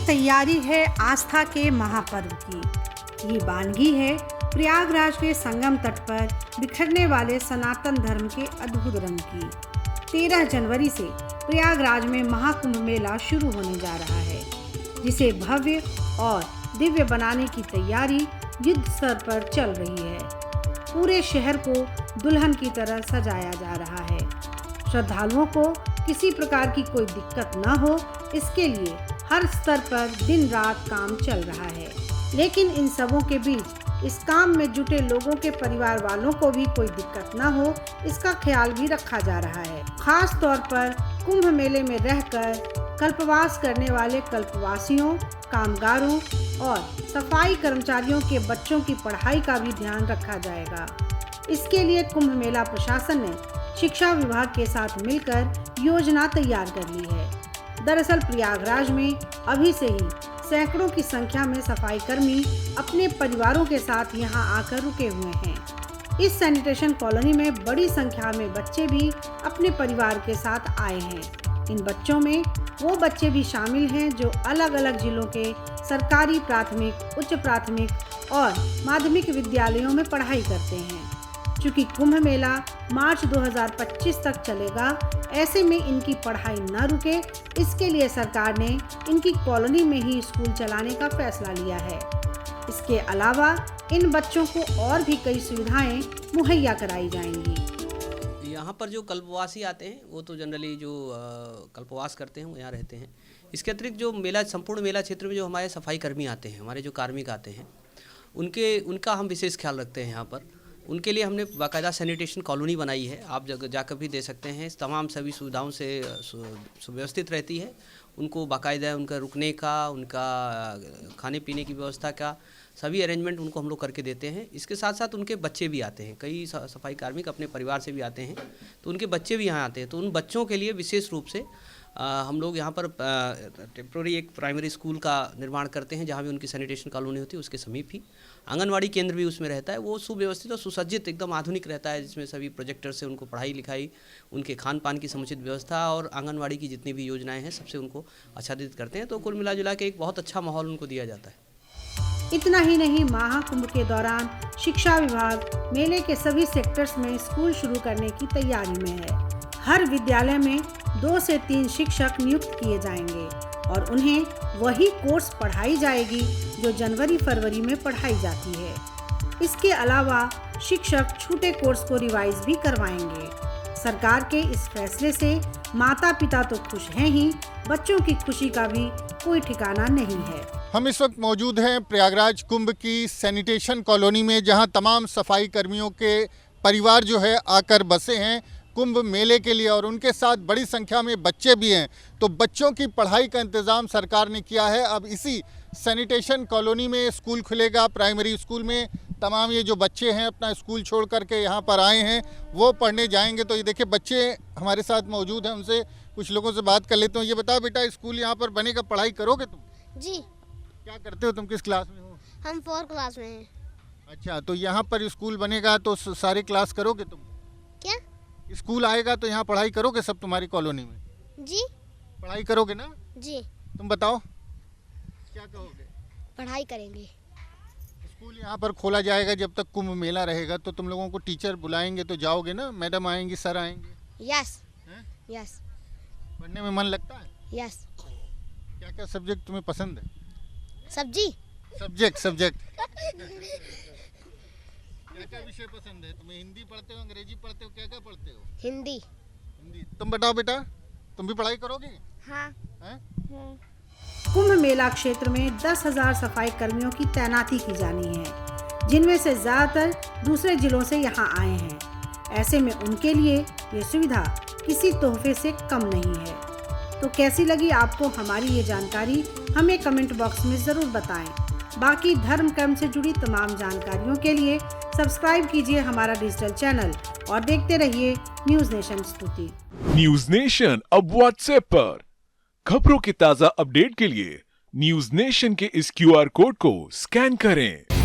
तैयारी है आस्था के महापर्व की। ये वानगी है प्रयागराज के संगम तट पर बिखरने वाले सनातन धर्म के अद्भुत रंग की। 13 जनवरी से प्रयागराज में महाकुंभ मेला शुरू होने जा रहा है, जिसे भव्य और दिव्य बनाने की तैयारी युद्ध स्तर पर चल रही है। पूरे शहर को दुल्हन की तरह सजाया जा रहा है। श्रद्धालुओं को किसी प्रकार की कोई दिक्कत न हो, इसके लिए हर स्तर पर दिन रात काम चल रहा है। लेकिन इन सबों के बीच इस काम में जुटे लोगों के परिवार वालों को भी कोई दिक्कत न हो, इसका ख्याल भी रखा जा रहा है। खास तौर पर कुंभ मेले में रहकर कल्पवास करने वाले कल्पवासियों, कामगारों और सफाई कर्मचारियों के बच्चों की पढ़ाई का भी ध्यान रखा जाएगा। इसके लिए कुंभ मेला प्रशासन ने शिक्षा विभाग के साथ मिलकर योजना तैयार कर ली है। दरअसल प्रयागराज में अभी से ही सैकड़ों की संख्या में सफाई कर्मी अपने परिवारों के साथ यहां आकर रुके हुए हैं। इस सैनिटेशन कॉलोनी में बड़ी संख्या में बच्चे भी अपने परिवार के साथ आए हैं। इन बच्चों में वो बच्चे भी शामिल हैं जो अलग अलग जिलों के सरकारी प्राथमिक, उच्च प्राथमिक और माध्यमिक विद्यालयों में पढ़ाई करते हैं। चूँकि कुंभ मेला मार्च 2025 तक चलेगा, ऐसे में इनकी पढ़ाई न रुके, इसके लिए सरकार ने इनकी कॉलोनी में ही स्कूल चलाने का फैसला लिया है। इसके अलावा इन बच्चों को और भी कई सुविधाएं मुहैया कराई जाएंगी। यहाँ पर जो कल्पवासी आते हैं वो तो जनरली जो कल्पवास करते हैं वो यहाँ रहते हैं। इसके अतिरिक्त जो मेला, संपूर्ण मेला क्षेत्र में जो हमारे सफाई कर्मी आते हैं, हमारे जो कार्मिक आते हैं, उनका हम विशेष ख्याल रखते हैं। यहाँ पर उनके लिए हमने बाकायदा सैनिटेशन कॉलोनी बनाई है। आप जाकर भी दे सकते हैं। तमाम सभी सुविधाओं से सुव्यवस्थित रहती है। उनको बाकायदा उनका रुकने का, उनका खाने पीने की व्यवस्था का सभी अरेंजमेंट उनको हम लोग करके देते हैं। इसके साथ साथ उनके बच्चे भी आते हैं। कई सफाई कार्मिक अपने परिवार से भी आते हैं, तो उनके बच्चे भी यहाँ आते हैं। तो उन बच्चों के लिए विशेष रूप से हम लोग यहाँ पर टेम्प्रोरी एक प्राइमरी स्कूल का निर्माण करते हैं, जहाँ भी उनकी सैनिटेशन कॉलोनी होती है उसके समीप ही आंगनवाड़ी केंद्र भी उसमें रहता है। वो सुव्यवस्थित और सुसज्जित एकदम आधुनिक रहता है, जिसमें सभी प्रोजेक्टर से उनको पढ़ाई लिखाई, उनके खान पान की समुचित व्यवस्था और आंगनवाड़ी की जितनी भी योजनाएं हैं सबसे उनको आच्छादित करते हैं। तो कुल मिला जुला के एक बहुत अच्छा माहौल उनको दिया जाता है। इतना ही नहीं, महाकुंभ के दौरान शिक्षा विभाग मेले के सभी सेक्टर्स में स्कूल शुरू करने की तैयारी में है। हर विद्यालय में 2 से 3 शिक्षक नियुक्त किए जाएंगे और उन्हें वही कोर्स पढ़ाई जाएगी जो जनवरी-फरवरी में पढ़ाई जाती है। इसके अलावा शिक्षक छूटे कोर्स को रिवाइज भी करवाएंगे। सरकार के इस फैसले से माता पिता तो खुश हैं ही, बच्चों की खुशी का भी कोई ठिकाना नहीं है। हम इस वक्त मौजूद हैं प्रयागराज कुंभ की सैनिटेशन कॉलोनी में, जहां तमाम सफाई कर्मियों के परिवार जो है आकर बसे हैं कुंभ मेले के लिए, और उनके साथ बड़ी संख्या में बच्चे भी हैं। तो बच्चों की पढ़ाई का इंतज़ाम सरकार ने किया है। अब इसी सैनिटेशन कॉलोनी में स्कूल खुलेगा। प्राइमरी स्कूल में तमाम ये जो बच्चे हैं अपना स्कूल छोड़ करके यहाँ पर आए हैं, वो पढ़ने जाएंगे। तो ये देखिए बच्चे हमारे साथ मौजूद हैं, उनसे कुछ लोगों से बात कर लेते हो। ये बताओ बेटा, स्कूल यहाँ पर बनेगा, पढ़ाई करोगे तुम? जी। क्या करते हो तुम, किस क्लास में हो? हम 4 क्लास में हैं। अच्छा, तो यहाँ पर स्कूल बनेगा तो सारी क्लास करोगे तुम? क्या? स्कूल आएगा तो यहाँ पढ़ाई करोगे सब तुम्हारी कॉलोनी में? जी। पढ़ाई करोगे ना? जी। तुम बताओ क्या कहोगे? पढ़ाई करेंगे। स्कूल यहाँ पर खोला जाएगा, जब तक कुंभ मेला रहेगा तो तुम लोगों को टीचर बुलाएंगे तो जाओगे ना? मैडम आएंगी, सर आएंगे? यस। यस। पढ़ने में मन लगता है? यस। क्या क्या सब्जेक्ट तुम्हें पसंद है? सब्जी। सब्जेक्ट क्या क्या विषय पसंद है तुम्हें? हिंदी पढ़ते हो, अंग्रेजी पढ़ते हो, क्या क्या पढ़ते हो? हिंदी। तुम बताओ बेटा, तुम भी पढ़ाई करोगे? हाँ। कुंभ मेला क्षेत्र में 10,000 सफाई कर्मियों की तैनाती की जानी है, जिनमें से ज्यादातर दूसरे जिलों से यहाँ आए हैं। ऐसे में उनके लिए ये सुविधा किसी तोहफे से कम नहीं है। तो कैसी लगी आपको हमारी ये जानकारी, हमें कमेंट बॉक्स में जरूर बताएं। बाकी धर्म कर्म से जुड़ी तमाम जानकारियों के लिए सब्सक्राइब कीजिए हमारा डिजिटल चैनल और देखते रहिए न्यूज नेशन स्तुति। न्यूज नेशन अब व्हाट्सएप पर खबरों की ताजा अपडेट के लिए न्यूज नेशन के इस QR कोड को स्कैन करें।